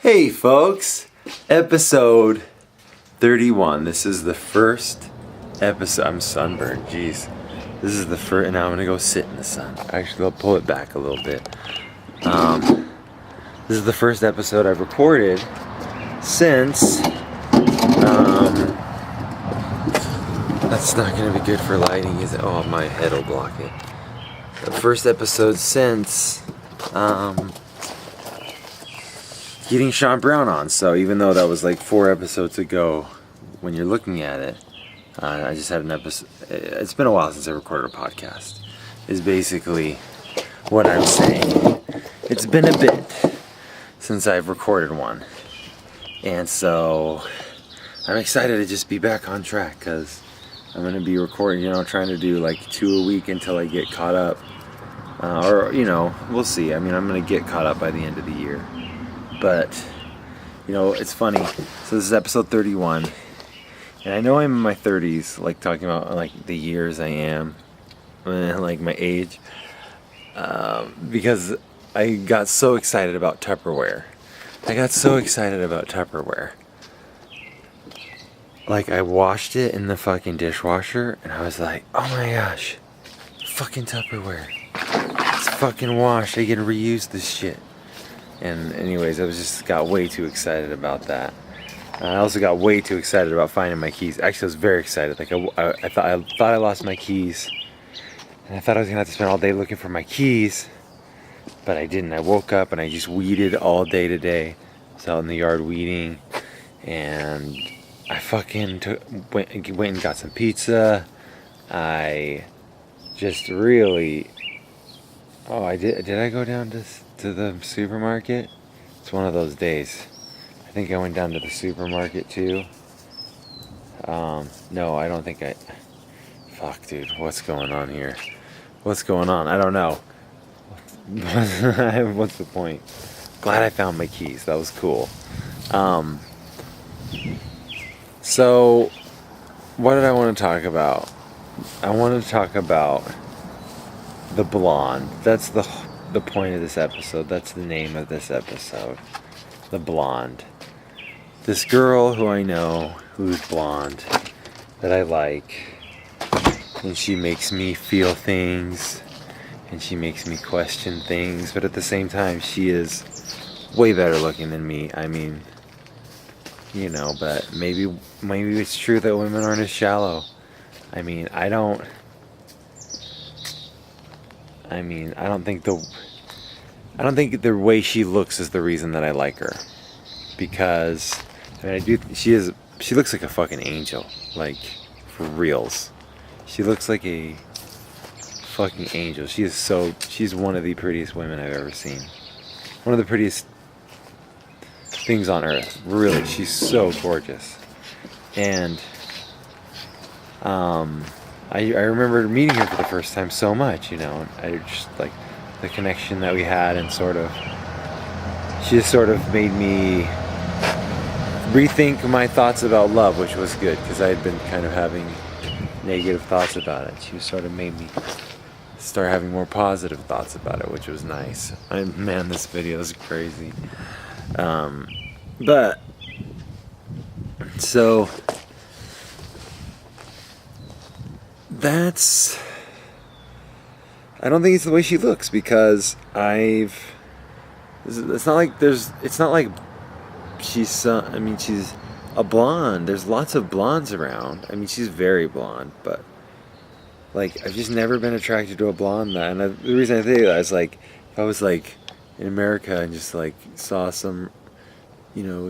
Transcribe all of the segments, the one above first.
Hey folks, episode 31. This is the first episode. I'm sunburned, jeez. This is the first, and now I'm gonna go sit in the sun. Actually, I'll pull it back a little bit. This is the first episode I've recorded since, that's not gonna be good for lighting, is it? Oh, my head will block it. The first episode since, getting Sean Brown on. So even though that was like 4 episodes ago, when you're looking at it, I just had an episode. It's been a while since I recorded a podcast, is basically what I'm saying. It's been a bit since I've recorded one, and so I'm excited to just be back on track, because I'm going to be recording, trying to do like 2 a week until I get caught up, or we'll see. I mean, I'm going to get caught up by the end of the year. But, it's funny. So this is episode 31. And I know I'm in my 30s, like talking about like the years I am, like my age. Because I got so excited about Tupperware. Like, I washed it in the fucking dishwasher, and I was like, oh my gosh, fucking Tupperware. It's fucking washed. I can reuse this shit. And anyways, I got way too excited about that. I also got way too excited about finding my keys. Actually, I was very excited. Like I thought I lost my keys, and I thought I was gonna have to spend all day looking for my keys, but I didn't. I woke up and I just weeded all day today. I was out in the yard weeding, and I fucking went and got some pizza. I just really. Oh, I did. Did I go down to the supermarket? It's one of those days. I think I went down to the supermarket too. No, I don't think I. Fuck, dude. What's going on here? What's going on? I don't know. What's the point? Glad I found my keys. That was cool. So, what did I want to talk about? I want to talk about the blonde. That's the point of this episode. That's the name of this episode. The blonde. This girl who I know, who's blonde, that I like, and she makes me feel things, and she makes me question things, but at the same time, she is way better looking than me. I mean, but maybe it's true that women aren't as shallow. I don't think the way she looks is the reason that I like her, because she looks like a fucking angel, like, for reals. She looks like a fucking angel. She's one of the prettiest women I've ever seen. One of the prettiest things on earth. Really, she's so gorgeous. And I remember meeting her for the first time so much, and I just like the connection that we had, and she just sort of made me rethink my thoughts about love, which was good, because I had been kind of having negative thoughts about it. She sort of made me start having more positive thoughts about it, which was nice. Man, this video is crazy. But so I don't think it's the way she looks, because it's not like she's a blonde. There's lots of blondes around. She's very blonde, but like, I've just never been attracted to a blonde. And the reason I say that is, like, if I was like in America and just like saw some,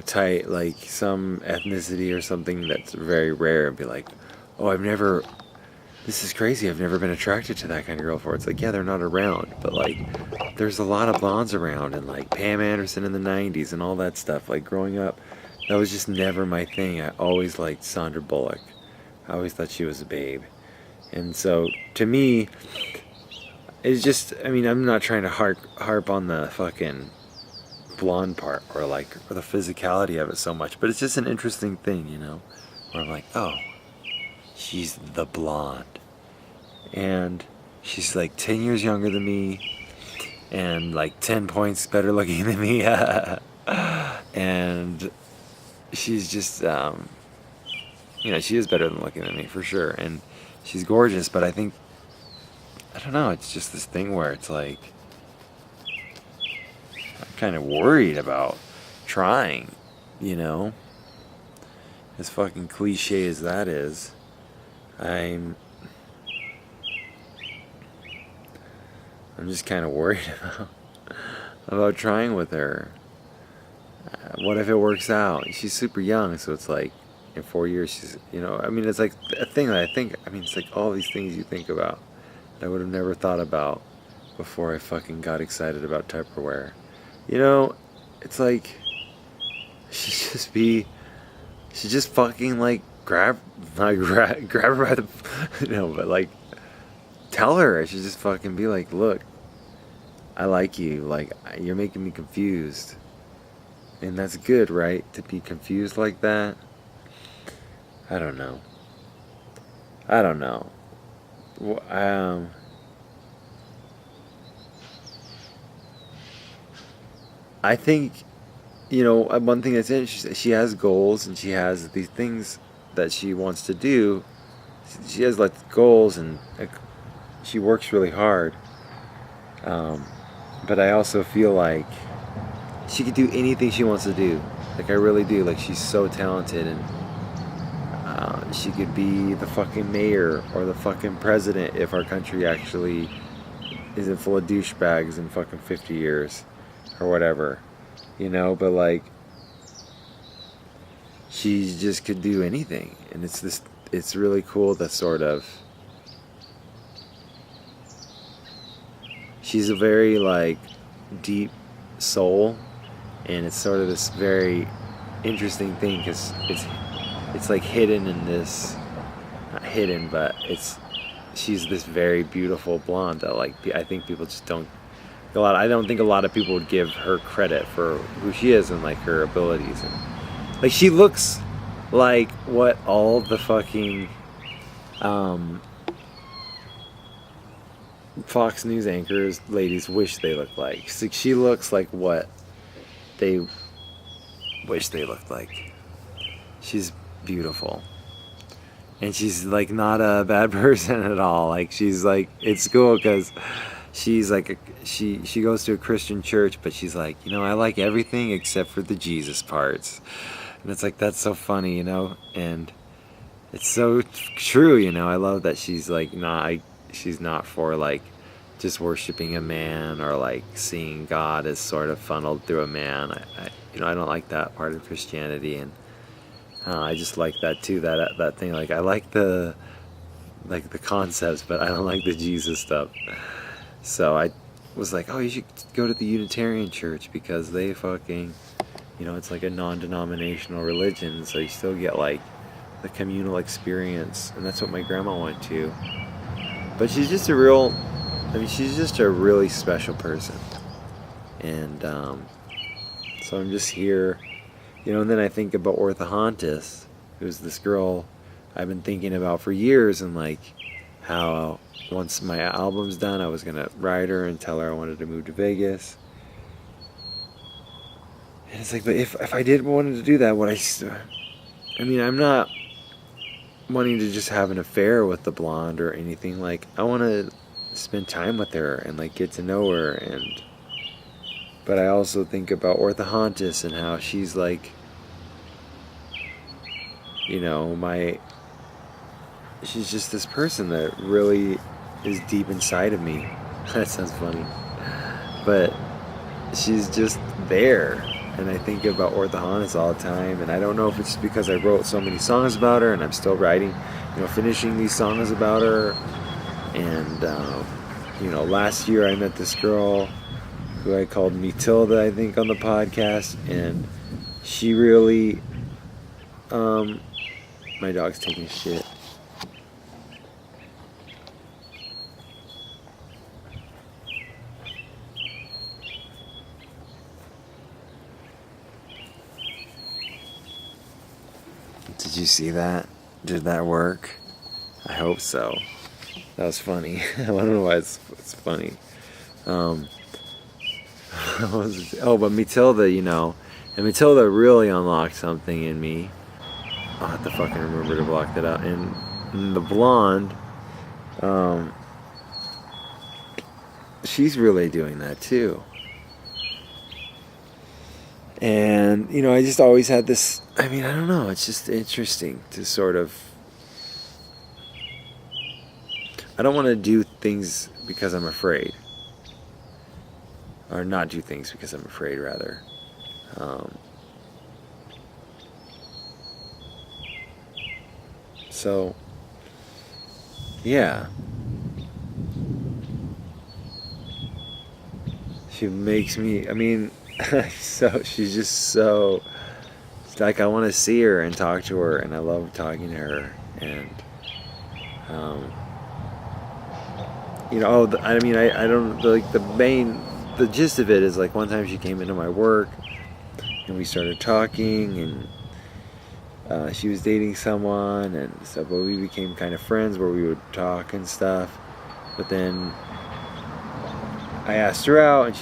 tight, like some ethnicity or something that's very rare, and be like, oh, this is crazy, I've never been attracted to that kind of girl before. It's like, yeah, they're not around, but like, there's a lot of blondes around, and like Pam Anderson in the 90s and all that stuff. Like, growing up, that was just never my thing. I always liked Sandra Bullock. I always thought she was a babe. And so, to me, it's just, I'm not trying to harp on the fucking blonde part, or the physicality of it so much, but it's just an interesting thing, where I'm like, oh, she's the blonde. And she's like 10 years younger than me, and like 10 points better looking than me. And and she's just, she is better than looking at me for sure, and she's gorgeous. But I think, I don't know, it's just this thing where it's like I'm kind of worried about trying, you know. As fucking cliche as that is, I'm just kind of worried about trying with her. What if it works out? She's super young, so it's like in 4 years she's, it's like a thing that it's like all these things you think about that I would have never thought about before I fucking got excited about Tupperware. It's like she just fucking like grab her by the, but like tell her. I should just fucking be like, look, I like you. Like, you're making me confused. And that's good, right? To be confused like that? I don't know. I think, one thing that's interesting, she has goals and she has these things that she wants to do. She has like goals and she works really hard. But I also feel like she could do anything she wants to do. Like, I really do. Like, she's so talented, and she could be the fucking mayor or the fucking president if our country actually isn't full of douchebags in fucking 50 years or whatever. But like, she just could do anything. And it's really cool that sort of, she's a very like deep soul, and it's sort of this very interesting thing because it's like hidden in this, not hidden, but she's this very beautiful blonde that like I think people just don't, I don't think a lot of people would give her credit for who she is and like her abilities, and like she looks like what all the fucking Fox News anchors ladies wish they looked like. She looks like what they wish they looked like. She's beautiful. And she's like not a bad person at all. Like, she's like, it's cool because she's like she goes to a Christian church, but she's like, I like everything except for the Jesus parts. And it's like, that's so funny, and it's so true, I love that she's like she's not for like just worshiping a man or like seeing God as sort of funneled through a man. I don't like that part of Christianity, and I just like that too. That thing. Like, I like the concepts, but I don't like the Jesus stuff. So I was like, oh, you should go to the Unitarian Church because they fucking, it's like a non-denominational religion, so you still get like the communal experience, and that's what my grandma went to. But she's just she's just a really special person. And so I'm just here, and then I think about Orthohontis, who's this girl I've been thinking about for years, and like how once my album's done, I was going to write her and tell her I wanted to move to Vegas. And it's like, but if I did wanted to do that, I'm not wanting to just have an affair with the blonde or anything. Like, I want to spend time with her and like get to know her, but I also think about Orthohontis and how she's like, she's just this person that really is deep inside of me. That sounds funny, but she's just there. And I think about Orthohontis all the time, and I don't know if it's because I wrote so many songs about her and I'm still writing, finishing these songs about her. And last year I met this girl who I called Matilda, I think, on the podcast, and she really my dog's taking a shit. Did you see that? Did that work? I hope so. That was funny. I don't know why it's funny. But Matilda, And Matilda really unlocked something in me. I'll have to fucking remember to block that out. And the blonde, she's really doing that too. And, you know, I just always had this, I mean, I don't know, it's just interesting to sort of, I don't want to do things because I'm afraid. Or not do things because I'm afraid, rather. So, yeah. She makes me, I mean, so she's just so, it's like I want to see her and talk to her, and I love talking to her. And, you know, I mean, I don't, like, the gist of it is, like, one time she came into my work, and we started talking, and she was dating someone, and so, but we became kind of friends where we would talk and stuff. But then I asked her out, and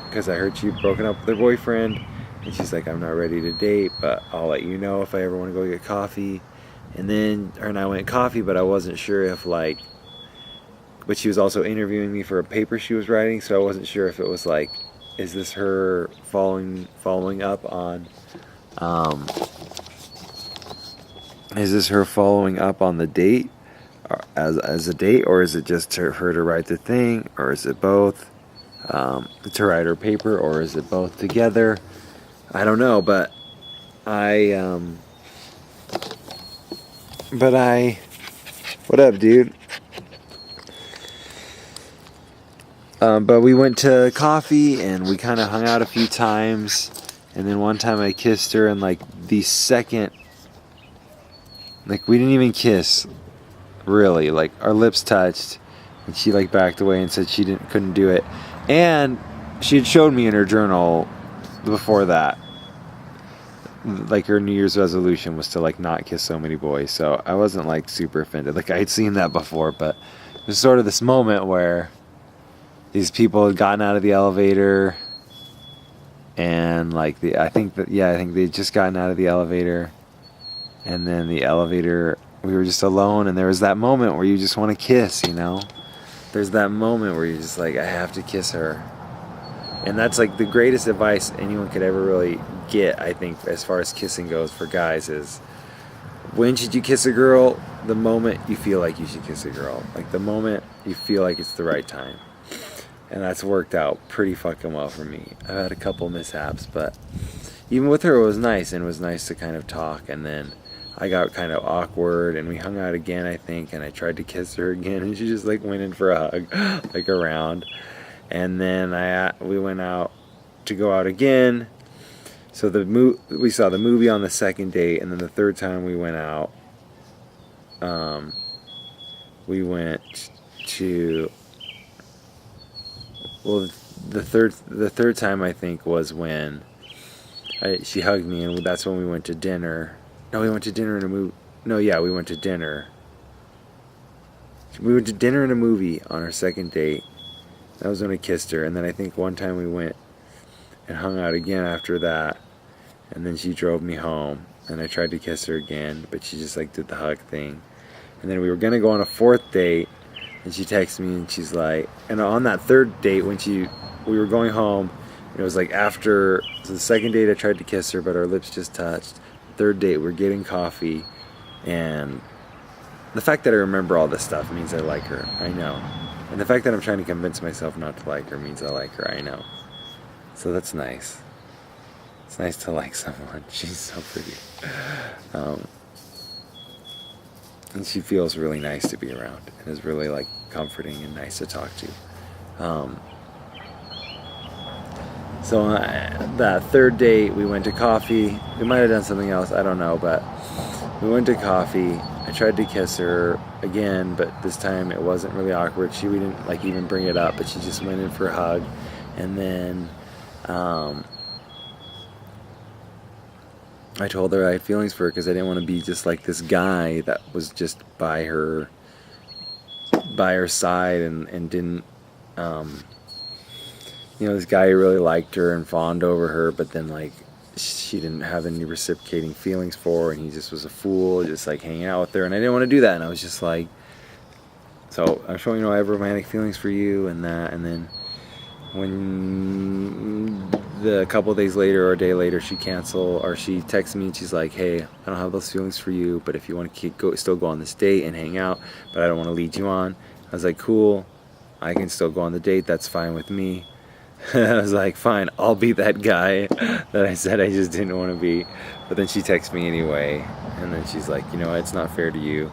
because I heard she'd broken up with her boyfriend, and she's like, I'm not ready to date, but I'll let you know if I ever want to go get coffee. And then her and I went coffee, but I wasn't sure if, like, but she was also interviewing me for a paper she was writing, so I wasn't sure if it was like, is this her following up on, is this her following up on the date, as a date, or is it just her to write the thing, or is it both, to write her paper, or is it both together? I don't know, but what up, dude? But we went to coffee, and we kind of hung out a few times, and then one time I kissed her, and like the second, like we didn't even kiss, really, like our lips touched, and she like backed away and said she couldn't do it, and she had showed me in her journal before that, like her New Year's resolution was to like not kiss so many boys, so I wasn't like super offended, like I had seen that before, but there's sort of this moment where these people had gotten out of the elevator, and like I think they'd just gotten out of the elevator, and then the elevator, we were just alone, and there was that moment where you just want to kiss, you know? There's that moment where you're just like, I have to kiss her. And that's like the greatest advice anyone could ever really get, I think, as far as kissing goes for guys, is when should you kiss a girl? The moment you feel like you should kiss a girl. Like the moment you feel like it's the right time. And that's worked out pretty fucking well for me. I've had a couple mishaps, but even with her it was nice, and it was nice to kind of talk, and then I got kind of awkward, and we hung out again, I think, and I tried to kiss her again, and she just like went in for a hug, like around. And then we went out to go out again. So we saw the movie on the second date, and then the third time we went out, we went to, well, the third time I think was when she hugged me, and that's when we went to dinner. No, we went to dinner and a movie. No, yeah, we went to dinner. We went to dinner and a movie on our second date. That was when I kissed her, and then I think one time we went and hung out again after that, and then she drove me home, and I tried to kiss her again, but she just like did the hug thing. And then we were gonna go on a fourth date, and she texted me, and she's like, and on that third date when we were going home, and it was like after, so the second date I tried to kiss her, but our lips just touched. Third date, we're getting coffee, and the fact that I remember all this stuff means I like her, I know. And the fact that I'm trying to convince myself not to like her means I like her, I know. So that's nice. It's nice to like someone. She's so pretty. And she feels really nice to be around, and is really like comforting and nice to talk to. So that third date, we went to coffee. We might have done something else, I don't know, but we went to coffee. I tried to kiss her again, but this time it wasn't really awkward. We didn't like even bring it up, but she just went in for a hug. And then I told her I had feelings for her because I didn't want to be just like this guy that was just by her side and didn't, this guy who really liked her and fawned over her, but then like she didn't have any reciprocating feelings for, and he just was a fool, just like hanging out with her, and I didn't want to do that, and I was just like, so I'm showing I have romantic feelings for you and that, and then when a couple of days later or a day later she texts me and she's like, hey, I don't have those feelings for you, but if you want to still go on this date and hang out, but I don't want to lead you on. I was like, cool, I can still go on the date, that's fine with me. I was like, fine, I'll be that guy that I said I just didn't want to be. But then she texts me anyway, and then she's like, it's not fair to you.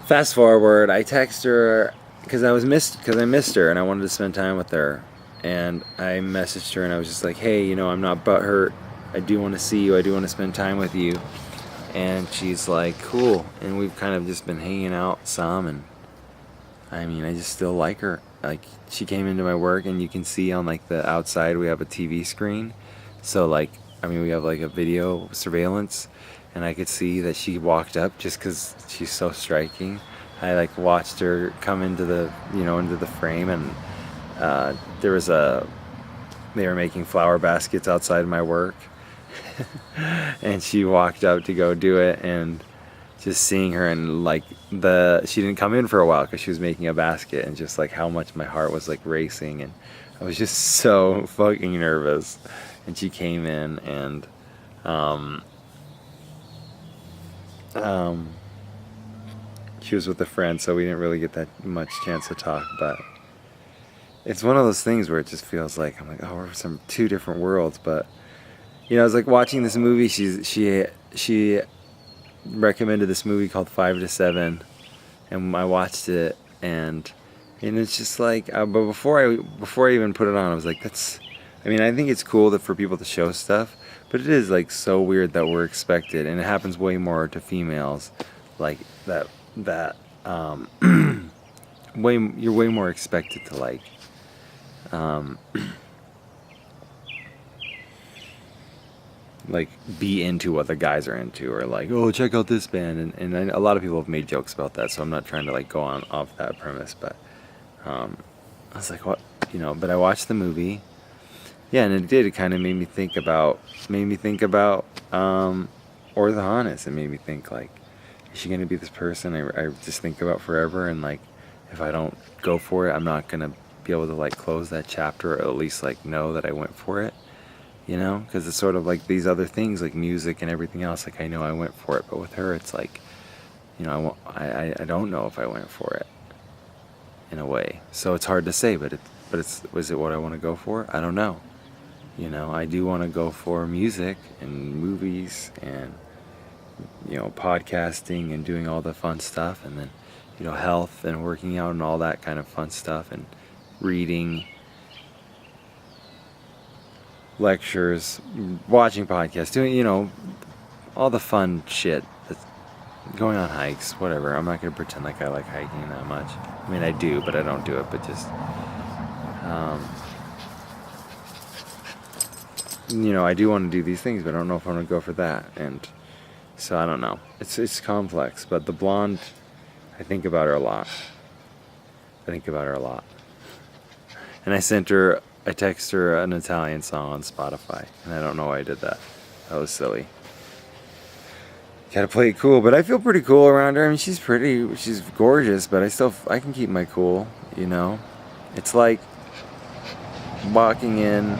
Fast forward, I text her because I missed her and I wanted to spend time with her. And I messaged her and I was just like, hey, I'm not butthurt. I do want to see you. I do want to spend time with you. And she's like, cool. And we've kind of just been hanging out some, and I just still like her. Like, she came into my work, and you can see on like the outside we have a TV screen. So we have like a video surveillance, and I could see that she walked up just because she's so striking. I like watched her come into the into the frame, and they were making flower baskets outside my work, and she walked up to go do it, and just seeing her, and she didn't come in for a while because she was making a basket, and just like how much my heart was like racing, and I was just so fucking nervous. And she came in, and she was with a friend, so we didn't really get that much chance to talk, but it's one of those things where it just feels like I'm like, oh, we're from two different worlds. But I was like watching this movie. She recommended this movie called 5 to 7, and I watched it, and it's just like, but before I even put it on, I was like, I think it's cool that for people to show stuff, but it is like so weird that we're expected, and it happens way more to females, like that you're way more expected to like be into what the guys are into, or like, oh, check out this band, and a lot of people have made jokes about that, so I'm not trying to like go on off that premise, but I was like, what, but I watched the movie, yeah, and it kind of made me think about orthodontist. It made me think, like, is she gonna be this person I just think about forever, and like if I don't go for it, I'm not gonna be able to like close that chapter, or at least like know that I went for it. Because it's sort of like these other things, like music and everything else, like I know I went for it, but with her it's like, I don't know if I went for it, in a way. So it's hard to say, but was it what I want to go for? I don't know. I do want to go for music and movies and podcasting and doing all the fun stuff, and then health and working out and all that kind of fun stuff, and reading, lectures, watching podcasts, doing all the fun shit, that's going on hikes, whatever. I'm not gonna pretend like I like hiking that much. I do, but I don't do it. But just I do want to do these things, but I don't know if I'm gonna go for that. And so I don't know. It's complex. But the blonde, I think about her a lot. And I text her an Italian song on Spotify, and I don't know why I did that. That was silly. Gotta play it cool, but I feel pretty cool around her. She's pretty, she's gorgeous, but I can keep my cool, It's like walking in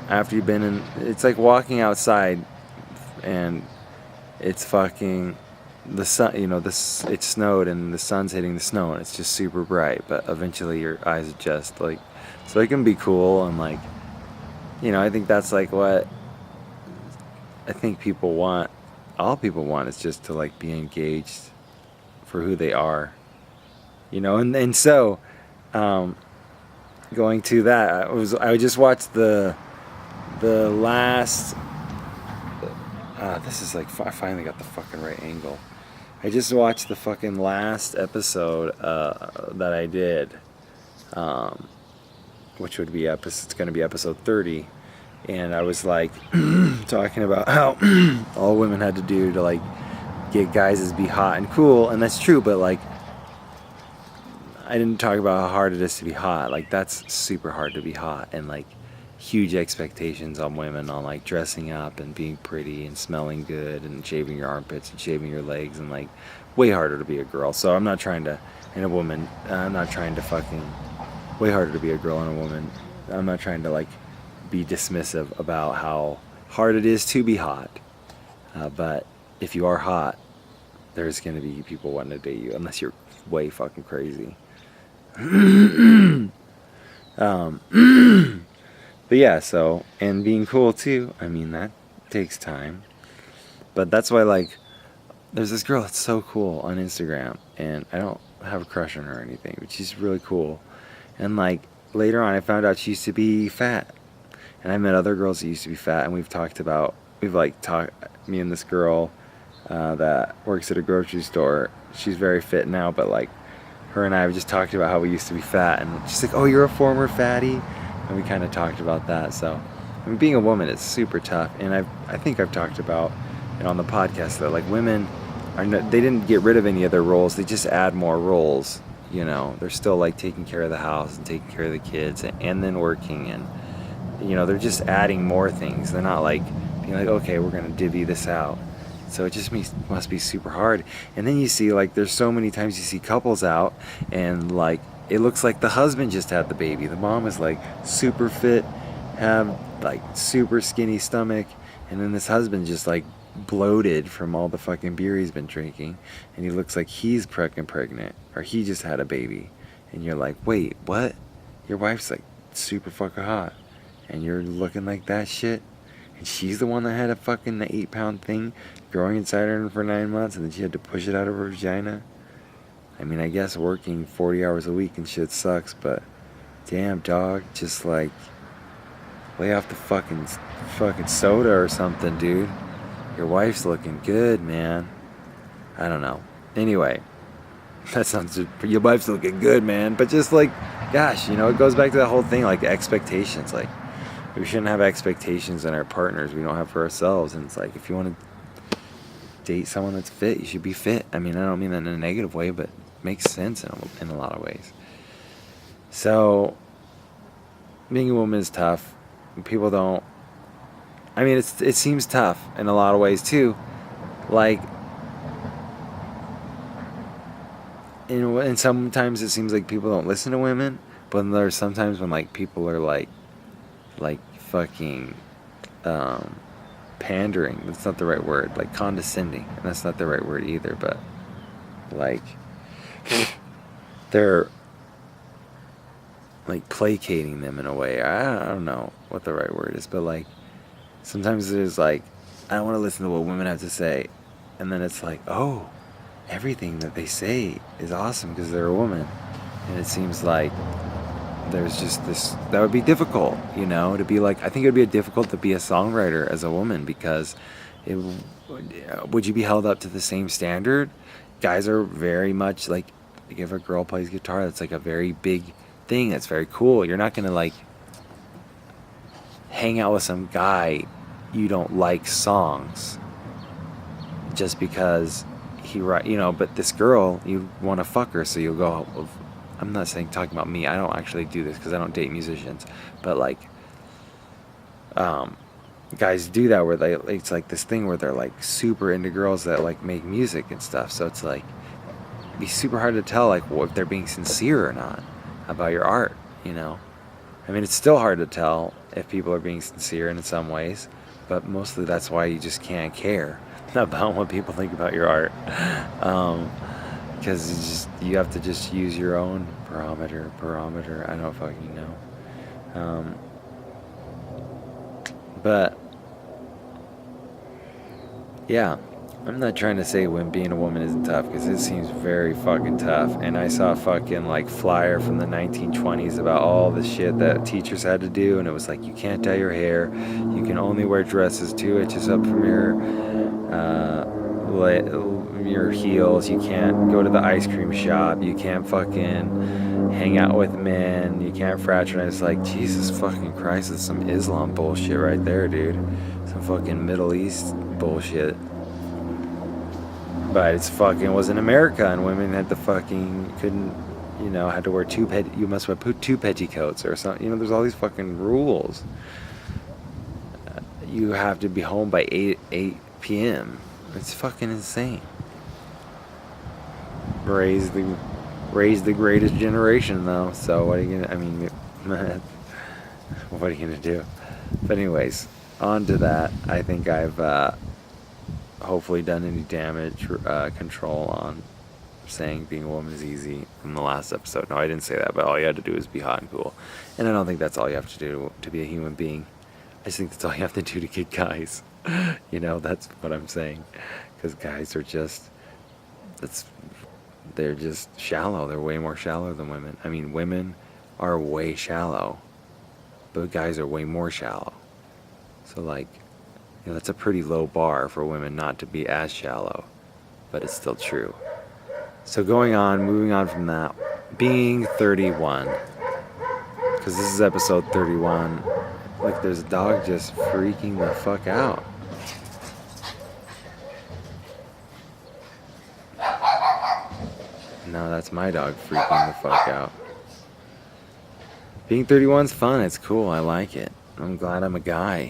after you've been in, it's like walking outside, and it's fucking, the sun, it snowed, and the sun's hitting the snow, and it's just super bright, but eventually your eyes adjust, like, so it can be cool, and like, I think that's like what I think people want. All people want is just to like be engaged for who they are, and so going to that, I just watched the last, this is like, I finally got the fucking right angle. I just watched the fucking last episode that I did, which would be it's going to be episode 30, and I was like talking about how all women had to do to like get guys is be hot and cool, and that's true, but like I didn't talk about how hard it is to be hot. Like, that's super hard to be hot, and like huge expectations on women on like dressing up and being pretty and smelling good and shaving your armpits and shaving your legs, and like way harder to be a girl. So I'm not trying to, and a woman, I'm not trying to fucking, way harder to be a girl and a woman. I'm not trying to like be dismissive about how hard it is to be hot. But if you are hot, there's going to be people wanting to date you unless you're way fucking crazy. But yeah, so, and being cool too, I mean, that takes time. But that's why, like, there's this girl that's so cool on Instagram, and I don't have a crush on her or anything, but she's really cool. And, like, later on, I found out she used to be fat. And I met other girls that used to be fat, and we've, like, talked, me and this girl that works at a grocery store, she's very fit now, but, like, her and I have just talked about how we used to be fat, and she's like, oh, you're a former fatty? And we kind of talked about that. So, I mean, being a woman is super tough, and I think I've talked about it on the podcast that like women they didn't get rid of any of their roles; they just add more roles. You know, they're still like taking care of the house and taking care of the kids, and then working, and you know, they're just adding more things. They're not like being like, okay, we're gonna divvy this out. So it just must be super hard. And then you see like there's so many times you see couples out, and like it looks like the husband just had the baby. The mom is like super fit, have like super skinny stomach, and then this husband just like bloated from all the fucking beer he's been drinking, and he looks like he's fucking pregnant, or he just had a baby. And you're like, wait, what? Your wife's like super fucking hot, and you're looking like that shit? And she's the one that had a fucking 8-pound thing growing inside her for 9 months, and then she had to push it out of her vagina? I mean, I guess working 40 hours a week and shit sucks, but damn, dog, just like lay off the fucking soda or something, dude. Your wife's looking good, man. I don't know. Anyway, that sounds, your wife's looking good, man. But just like, gosh, you know, it goes back to that whole thing, like expectations. Like, we shouldn't have expectations in our partners we don't have for ourselves. And it's like, if you want to date someone that's fit, you should be fit. I mean, I don't mean that in a negative way, but it makes sense in a lot of ways. So, being a woman is tough. People don't, I mean, it seems tough in a lot of ways too. Like, and sometimes it seems like people don't listen to women, but there's sometimes when like people are like fucking pandering. That's not the right word. Like condescending, and that's not the right word either. But like they're like placating them in a way. I don't know what the right word is, but like sometimes it is like, I don't want to listen to what women have to say, and then it's like, oh, everything that they say is awesome because they're a woman, and it seems like there's just this, that would be difficult, you know, to be like, I think it would be difficult to be a songwriter as a woman, because would you be held up to the same standard? Guys are very much like if a girl plays guitar, that's like a very big thing, that's very cool. You're not gonna like hang out with some guy you don't like songs just because he write, you know, but this girl, you want to fuck her, so you'll go, I'm not talking about me, I don't actually do this because I don't date musicians, but like guys do that where it's like this thing where they're like super into girls that like make music and stuff, so it's like it'd be super hard to tell like if they're being sincere or not about your art, you know. I mean, it's still hard to tell if people are being sincere in some ways, but mostly that's why you just can't care about what people think about your art, because you have to just use your own barometer. I don't fucking know. But yeah, I'm not trying to say when being a woman isn't tough, because it seems very fucking tough. And I saw a fucking like flyer from the 1920s about all the shit that teachers had to do, and it was like, you can't dye your hair, you can only wear dresses 2 inches up from your heels, you can't go to the ice cream shop, you can't fucking hang out with men, you can't fraternize. Like, Jesus fucking Christ, that's some Islam bullshit right there, dude. Some fucking Middle East bullshit. But it's fucking was in America, and women had to fucking couldn't, had to wear you must wear two petticoats or something. There's all these fucking rules. You have to be home by 8 p.m. It's fucking insane. Raise the greatest generation, though. So what are you gonna? What are you gonna do? But anyways, on to that. I think I've hopefully done any damage control on saying being a woman is easy from the last episode. No, I didn't say that, but all you had to do is be hot and cool. And I don't think that's all you have to do to be a human being. I just think that's all you have to do to get guys. That's what I'm saying. Because guys are they're just shallow. They're way more shallow than women. I mean, women are way shallow, but guys are way more shallow. So that's a pretty low bar for women not to be as shallow, but it's still true. So moving on from that, being 31, because this is episode 31. Look, there's a dog just freaking the fuck out. No, that's my dog freaking the fuck out. Being 31's fun. It's cool. I like it. I'm glad I'm a guy,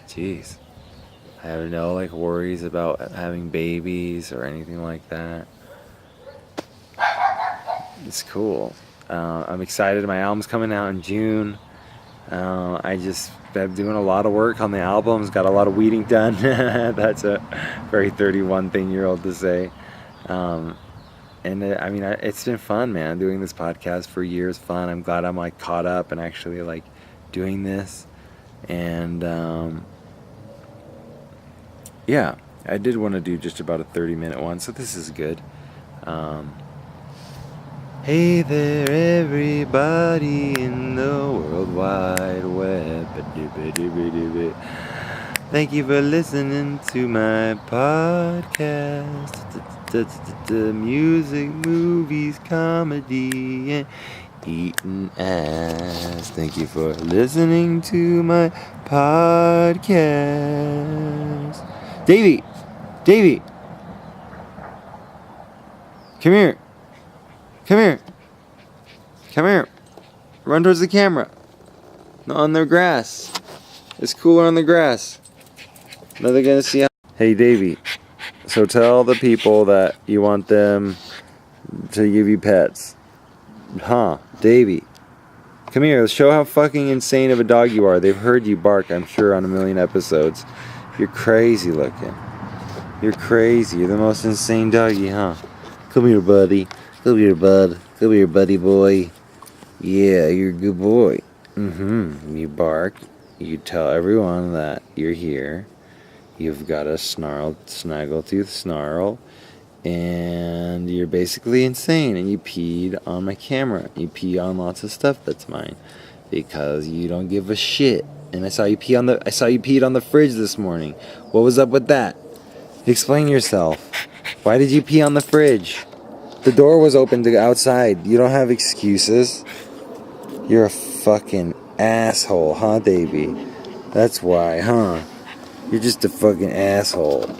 Jeez. I have no worries about having babies or anything like that. It's cool. I'm excited. My album's coming out in June. I just been doing a lot of work on the albums. Got a lot of weeding done. That's a very 31-year-old to say. It's been fun, man. Doing this podcast for years, fun. I'm glad I'm caught up and actually doing this. And yeah, I did want to do just about a 30-minute one, so this is good. Hey there, everybody in the World Wide Web. Thank you for listening to my podcast. Music, movies, comedy, and eating ass. Thank you for listening to my podcast. Davey! Come here. Run towards the camera. Not on the grass. It's cooler on the grass. Now they're gonna see how. Hey, Davey. So tell the people that you want them to give you pets. Huh, Davey. Come here, let's show how fucking insane of a dog you are. They've heard you bark, I'm sure, on a million episodes. You're crazy looking. You're crazy. You're the most insane doggy, huh? Come here, buddy. Come here, bud. Come here, buddy boy. Yeah, you're a good boy. You bark. You tell everyone that you're here. You've got a snaggletooth snarl. And you're basically insane. And you peed on my camera. You pee on lots of stuff that's mine. Because you don't give a shit. And I saw you peed on the fridge this morning. What was up with that? Explain yourself. Why did you pee on the fridge? The door was open to outside. You don't have excuses. You're a fucking asshole, huh, Davey? That's why, huh? You're just a fucking asshole.